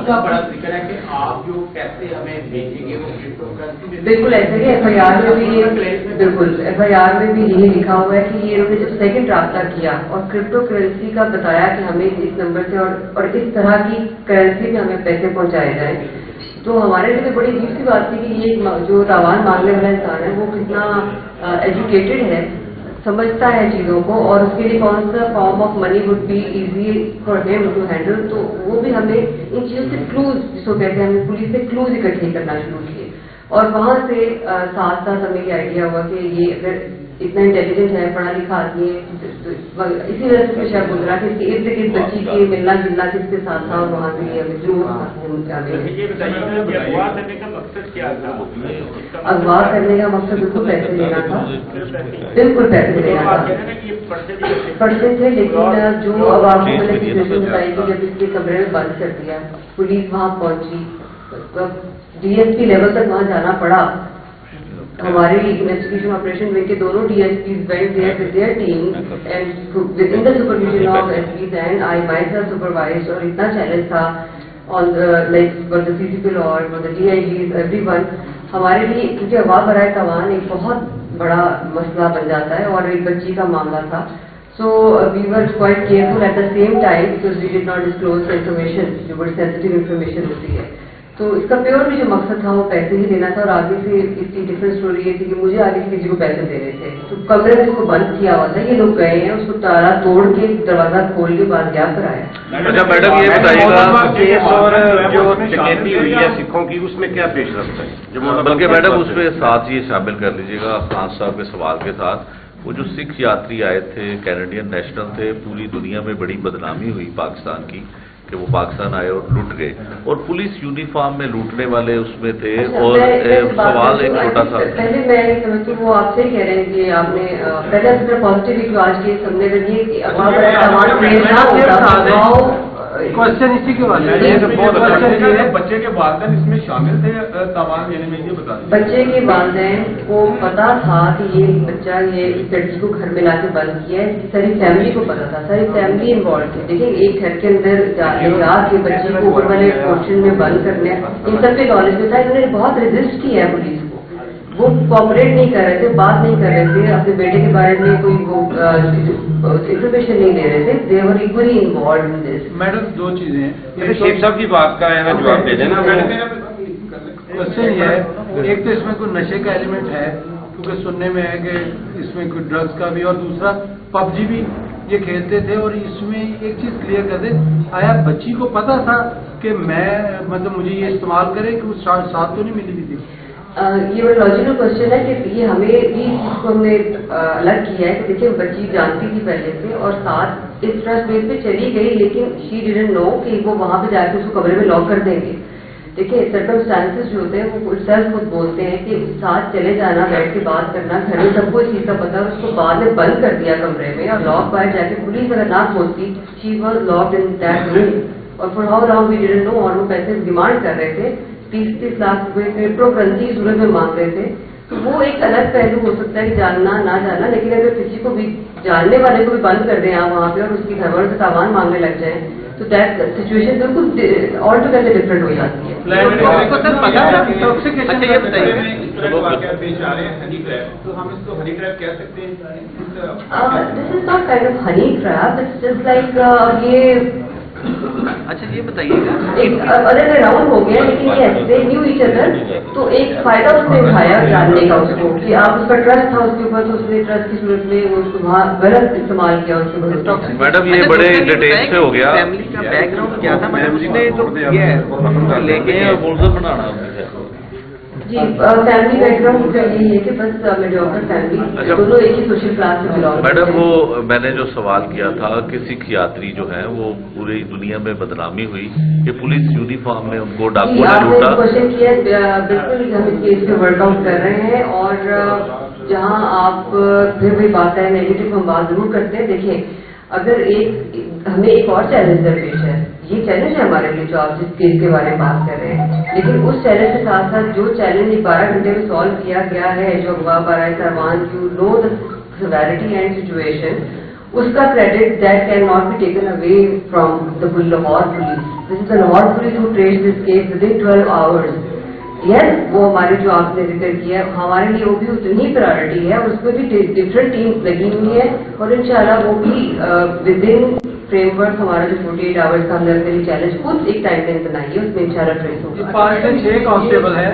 का बड़ा जिक्र है कि आप जो पैसे हमें भेजेंगे वो क्रिप्टो करेंसी। बिल्कुल ऐसे ही FIR में भी बिल्कुल FIR में भी यही लिखा हुआ है कि ये इन्होंने जब सेकंड राब्ता किया और क्रिप्टो करेंसी का बताया कि हमें इस नंबर से और इस तरह की करेंसी में हमें पैसे पहुंचाए जाए, तो हमारे लिए बड़ी अजीब सी बात थी कि ये जो तावान मांगने वाला इंसान है वो कितना एजुकेटेड है, समझता है चीज़ों को, और उसके लिए कौन सा form of money would be easy for him to handle. तो वो भी हमने इन चीज़ों से क्लूज, जिसको कहते हैं, हमने पुलिस से क्लूज इकट्ठे करना शुरू किए, और वहाँ से साथ साथ हमें ये आइडिया हुआ कि ये अगर इतना इंटेलिजेंट है, पढ़ा लिखा आदमी है, इसी वजह से शायद बोल रहा कि इसके इर्द गिर्द बच्ची के मिलना जुलना किसके साथ था, और वहाँ से ये हमें जरूर अगवा करने का मकसद बिल्कुल पैसे लेना था, बिल्कुल पैसे लेना था, पढ़ते थे। लेकिन जो अब आपको मैंने सिचुएशन बताई कि जब इसके कमरे में बंद कर दिया, पुलिस वहाँ पहुंची, DSP लेवल तक वहाँ जाना पड़ा। हमारे इन्वेस्टिगेशन ऑपरेशन विंग के दोनों DSPs went there with their team and within the supervision of SPs and I myself supervised, और इतना चैलेंज था on the like for the CCP Lord, for the DIGs, everyone। हमारे लिए क्योंकि अगवा बराए तवान एक बहुत बड़ा मसला बन जाता है और एक बच्ची का मामला था, so we were quite careful at the same time because we did not disclose the information, जो बड़ी sensitive information होती है। तो इसका प्योर भी जो मकसद था वो पैसे ही देना था, और आगे से इसकी डिफरेंट स्टोरी ये थी कि मुझे आगे से किसी को पैसे देने थे, तो कमरे में उसको बंद किया हुआ था, ये लोग गए हैं, उसको ताला तोड़ के दरवाजा खोल के बाद गया कराया। अच्छा मैडम ये बताइएगा केस और जो डकैती हुई है सिखों की उसमें क्या पेशरफ्त है, बल्कि मैडम उसमें साथ ये शामिल कर लीजिएगा खान साहब के सवाल के साथ, वो जो सिख यात्री आए थे, कैनेडियन नेशनल थे, पूरी दुनिया में बड़ी बदनामी हुई पाकिस्तान की कि वो पाकिस्तान आए और लूट गए, और पुलिस यूनिफॉर्म में लूटने वाले उसमें थे। और सवाल एक छोटा सा, पहले मैं ये समझती हूँ, वो आपसे ही कह रहे हैं कि आपने पहले अपना पॉजिटिव आज के हमने क्वेश्चन इसी के वाले बच्चे के वालिदैन इसमें शामिल थे तमाम, यानी मैं ये बता दूं बच्चे के वालिदैन को पता था कि ये बच्चा ये इस लड़की को घर में लाके बंद किया है, सारी फैमिली को पता था, सारी फैमिली इन्वॉल्व थी। देखिए एक घर के अंदर जाके बच्चे को ऊपर वाले पोर्शन में बंद करने, इन सब के नॉलेज में था। इन्होंने बहुत रेजिस्ट किया है पुलिस को, वो कोऑपरेट नहीं कर रहे थे, बात नहीं कर रहे थे, अपने बेटे के बारे में कोई वो इंफॉर्मेशन नहीं दे रहे थे, they were equally involve in this. Madam दो चीजें हैं, शेख साहब की बात का है जवाब दे देना मैडम। क्वेश्चन ये है, एक तो इसमें कोई नशे का एलिमेंट है क्योंकि सुनने में है कि इसमें कोई ड्रग्स का भी, और दूसरा PUBG भी ये खेलते थे। और इसमें एक चीज क्लियर कर दे, आया बच्ची को पता था कि मैं मतलब मुझे ये इस्तेमाल करे कि उस साथ तो नहीं मिली हुई थी? ये बड़ा लॉजिकल क्वेश्चन है कि ये हमें भी इसको हमने अलग किया है कि देखिए बच्ची जानती थी पहले से और साथ इस ट्रस्ट बेस पे चली गई, लेकिन शी डिडंट नो कि वो वहाँ पे जाके उसको कमरे में लॉक कर देंगे। देखिए सर्कमस्टांसेस जो होते हैं वो सेल्फ खुद बोलते हैं कि साथ चले जाना, बैठ के बात करना, घर में सबको इस चीज़ का पता है, उसको बाद में बंद कर दिया कमरे में और लॉक बाहर जाके पुलिस अगर ना खोलती, she was locked in that room. और for how long we didn't know, और वो पैसे डिमांड कर रहे थे, 30-30 लाख रुपए क्रिप्टो करेंसी की सूरत में मांग रहे थे। तो वो एक अलग पहलू हो सकता है कि जानना ना जानना, लेकिन अगर किसी को भी जानने वाले को भी बंद कर दें आप वहाँ पे और उसकी घरवालों से सामान मांगने लग जाए, तो दैट सिचुएशन बिल्कुल ऑल टुगेदर डिफरेंट हो जाती है। अच्छा ये बताइए, पेश आ रहे हैं हनी ट्रैप, तो हम इसको हनी ट्रैप कह सकते हैं? This is not kind of honey trap, it's just like ये अच्छा ये बताइएगा, अदर वे राउंड हो गया, लेकिन ये दे न्यू ईच अदर, तो एक फायदा उसने उठाया जानने का उसको कि आप उसका ट्रस्ट था उसके ऊपर, तो उसने ट्रस्ट की सूरत में वो उसको वहाँ गलत इस्तेमाल किया उसके। मैडम ये बड़े डिटेल से हो गया, फैमिली का बैकग्राउंड क्या था मैडम, उसने जो किया है लेके बोलकर बनाना जी फैमिली बैकग्राउंड का यही है कि बस मेडियोकर फैमिली, दोनों एक ही सोशल क्लास से बिलोंग। मैडम वो मैंने जो सवाल किया था कि सिख यात्री जो है वो पूरी दुनिया में बदनामी हुई कि पुलिस यूनिफॉर्म में उनको डाकू ने लूटा। क्वेश्चन किया, बिल्कुल हम इस केस पे वर्कआउट कर रहे हैं, और जहां आप फिर भी बात है नेगेटिव हम बात जरूर करते हैं। देखिए अगर हमें एक और चैलेंज दरपेश है, ये चैलेंज है हमारे लिए जो आप जिस केस के बारे में बात कर रहे हैं, लेकिन उस चैलेंज के साथ साथ जो चैलेंज 12 घंटे में सॉल्व किया गया है, जो अगवा बराए सामान, you know the severity and situation, उसका credit that cannot be taken away from the Lahore police. This is the Lahore police who traced this case within 12 hours. Yes, वो हमारे जो आपने जिक्र किया है हमारे लिए वो भी उतनी प्रायोरिटी है और उसमें भी डिफरेंट टीम्स लगी हुई है और इंशाल्लाह वो भी विदिन फ्रेमवर्क हमारा जो 48 आवर्स का हमने अपने लिए चैलेंज खुद एक टाइम लाइन बनाई है उसमें इंशाल्लाह ट्रेस होगा। 5 से 6 कांस्टेबल है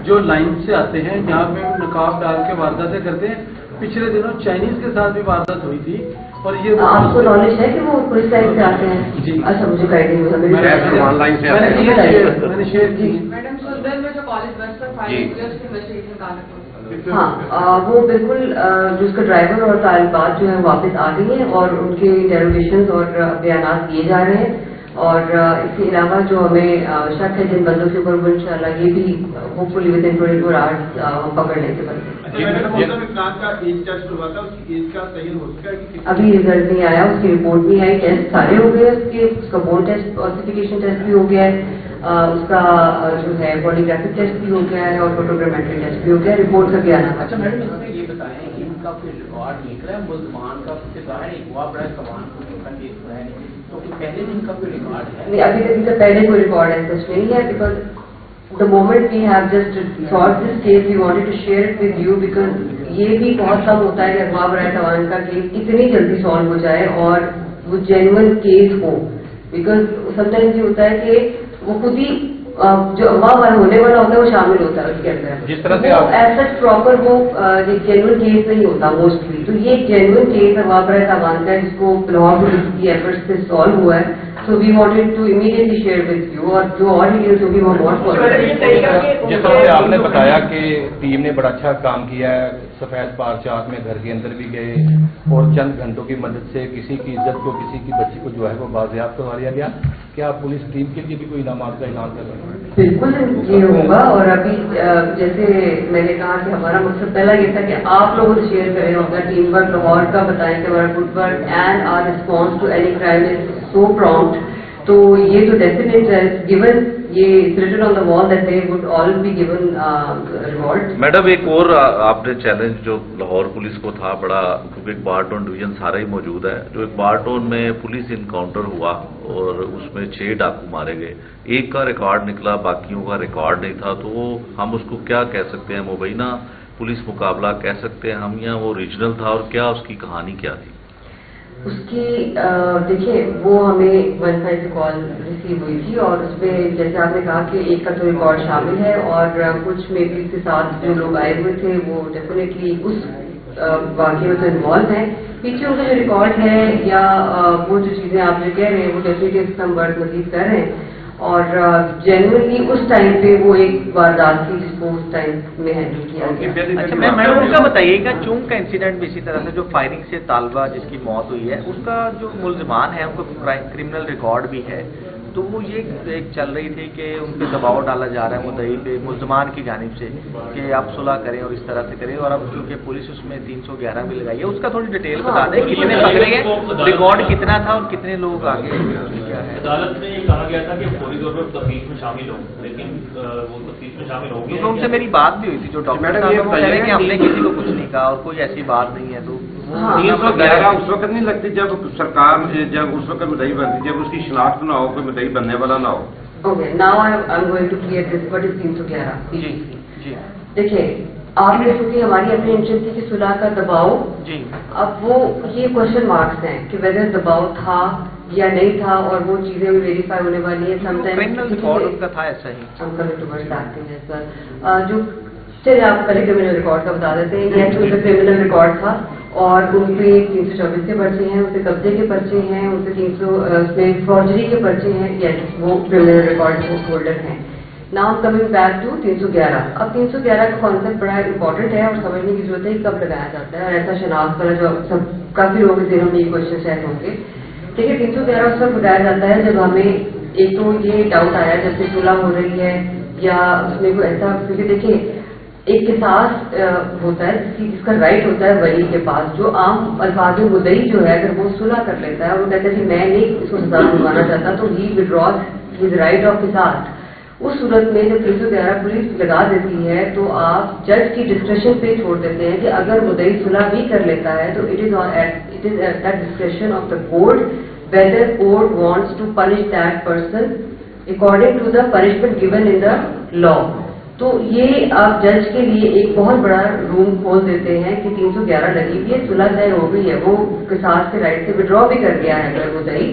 जो लाइन से आते हैं जहाँ पे नकाब डाल के वारदातें करते हैं। पिछले दिनों चाइनीज के साथ भी वारदात हुई थी और ये आपको नॉलेज है कि वो पुलिस लाइन से आते हैं? जी। अच्छा, मुझे गाइड नहीं हुआ। मैंने शेयर की। मैडम सुंदर में जो कॉलेज बस पर फायरिंग हुई उसकी इन्वेस्टिगेशन कहाँ तक पहुंची? हाँ, वो बिल्कुल जो उसका ड्राइवर और तालिबात जो है वापस आ गई हैं और उनके इंटेरोगेशन और बयान दिए जा रहे हैं और इसके अलावा जो हमें शक है जिन बंदों के ऊपर वो इंशाल्लाह ये भी होपफुली विद इन 24 आवर्स हम पकड़ लेते बंदे। अभी रिजल्ट नहीं आया, उसकी रिपोर्ट नहीं आई, टेस्ट सारे हो गए उसके, उसका बोन टेस्ट ऑसिफिकेशन टेस्ट भी हो गया है, उसका जो है पॉलीग्राफिक टेस्ट भी हो गया है और फोटोग्रामेट्री टेस्ट भी हो गया है, रिपोर्ट का भी आना। अच्छा मैडम, इसमें ये बताएं कि इनका कोई रिकॉर्ड निकला है मुल्जमान का? हुआ बड़ा सवाल तो पहले दिन का कोई रिकॉर्ड है? नहीं, अभी तक इससे पहले कोई रिकॉर्ड है सच नहीं है because the moment we have just solve this case we wanted to share it with you because ये भी बहुत कम होता है कि अगवा बराए तवान का केस इतनी जल्दी सॉल्व हो जाए और वो जेन्युइन केस हो बिकॉज समटाइम्स ये होता है कि वो खुद ही जो अगवा वाला होने वाला होता है वो शामिल होता है उसके अंदर। जिस तरह से आप ऐसा प्रॉपर वो जेन्युइन केस नहीं होता मोस्टली, तो ये जेन्युइन केस अगवा बराए तवान का जिसको लाहौर पुलिस की एफर्ट्स से सॉल्व हुआ है, so we wanted to immediately share with you और जो और डिटेल्स होगी वो बहुत जिस तरह से आपने बताया कि टीम ने बड़ा अच्छा काम किया है, सफेद पारचात में घर के अंदर भी गए और चंद घंटों की मदद से किसी की इज्जत को, किसी की बच्ची को जो है वो बाजियाब करवा लिया गया। क्या आप पुलिस टीम के लिए भी कोई इनामात का ऐलान कर रहे हैं? बिल्कुल ये होगा और अभी जैसे मैंने कहा कि हमारा मकसद पहला ये था कि आप लोगों से शेयर करें अपना टीम वर्क लाहौर का, बताएं कि हमारा good work and our response to any crime is so prompt, तो ये तो डेफिनेट है गिवन, ये written on the wall that they would all be given reward. Madam एक और आपने चैलेंज जो लाहौर पुलिस को था बड़ा, क्योंकि एक बारटोन डिवीजन सारा ही मौजूद है, जो एक बारटोन में पुलिस इनकाउंटर हुआ और उसमें 6 डाकू मारे गए, एक का रिकॉर्ड निकला बाकियों का रिकॉर्ड नहीं था, तो हम उसको क्या कह सकते हैं, मुबैना पुलिस मुकाबला कह सकते हैं हम, या वो रीजनल था और क्या उसकी कहानी क्या थी? उसकी देखिए वो हमें 15 कॉल रिसीव हुई थी और उसमें जैसे आपने कहा कि एक का तो रिकॉर्ड शामिल है और कुछ में भी उसके साथ जो लोग आए हुए थे वो डेफिनेटली उस वाकये में तो इन्वॉल्व हैं। पीछे उनका जो रिकॉर्ड है या वो जो चीज़ें आप जो कह रहे हैं वो डेफिनेटली हम वर्क मजीद कर रहे हैं और जेन्युइनली उस टाइम पे वो एक वारदात थी जिसको उस टाइम में हैंडल किया गया। अच्छा मैडम उसका बताइएगा, चूंक का इंसिडेंट भी इसी तरह से जो फायरिंग से तालबा जिसकी मौत हुई है उसका जो मुल्जमान है उनको क्रिमिनल रिकॉर्ड भी है, तो वो ये एक चल रही थी कि उन पर दबाव डाला जा रहा है मुद्दई पे मुल्जमान की जानिब से कि आप सुलह करें और इस तरह से करें, और अब क्योंकि पुलिस उसमें 311 भी लगाई है, उसका थोड़ी डिटेल बता दें कितने पकड़े गए, रिकॉर्ड कितना था और कितने लोग आगे क्या है? अदालत में ये कहा गया था कि फौरी तौर पर तफ्तीश में शामिल हो, लेकिन वो तफ्तीश में शामिल हो गए। तो उनसे मेरी बात भी हुई थी जो डॉक्टर साहब वो कह रहे हैं कि हमने किसी को कुछ नहीं कहा और कोई ऐसी बात नहीं है, तो 311 उस वक्त नहीं लगती जब सरकार जब उस वक्त मुद्दई बनती, जब उसकी शिनाख्त ना हो, कोई मुद्दई बनने वाला ना हो। Okay, now I am going to clear this, what is 311? जी देखिए आपने चूंकि हमारी अपनी इंटरेस्ट थी कि सुलह का दबाव जी, अब वो ये क्वेश्चन मार्क्स हैं कि वेदर दबाव था या नहीं था और वो चीजें वेरीफाई होने वाली है क्रिमिनल रिकॉर्ड उनका था ऐसा ही। हम coming towards that thing as well. जो चलिए आप पहले क्रिमिनल रिकॉर्ड का बता देते हैं। यह उनका क्रिमिनल रिकॉर्ड था और उनपे 324 के पर्चे हैं, उनसे कब्जे के पर्चे हैं, उनसे 300 उसमें फॉर्जरी के पर्चे हैं, यस वो क्रिमिनल रिकॉर्ड होल्डर हैं। Now coming back to 311। अब 311 का कॉन्सेप्ट बड़ा इंपॉर्टेंट है और समझने की जरूरत है कि कब लगाया जाता है, और ऐसा शनाख्त वाला जो सब काफी लोगों के दिनों में ये क्वेश्चन शायद होंगे। ठीक है, 311 उस वक्त बताया जाता है जब हमें एक तो ये डाउट आया जब से सुलह हो रही है या उसमें कोई ऐसा, क्योंकि देखिए एक किसास होता है जिसका राइट होता है वली के पास, जो आम अल्फाज में मुद्दई जो है अगर वो सुलह कर लेता है और वो कहता है कि मैं नहीं इसको सजा दिलवाना चाहता, तो ही विड्रॉज हिज राइट ऑफ किसास। उस सूरत में जब 311 पुलिस लगा देती है तो आप जज की डिस्क्रेशन पे छोड़ देते हैं कि अगर मुद्दई सुलह भी कर लेता है तो it is at the discretion of the court whether court wants to punish that person according to the punishment given in the law. तो ये आप जज के लिए एक बहुत बड़ा रूम खोल देते हैं कि 311 लगी हुई है, सुलह तय हो गई है, वो किसास के राइट से विड्रॉ भी कर दिया है अगर मुद्दई,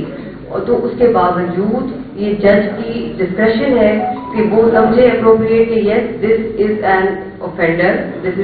और तो उसके बावजूद ये जज की डिस्क्रेशन है कि वो समझे अप्रोप्रिएट कि yes this is an offender, this is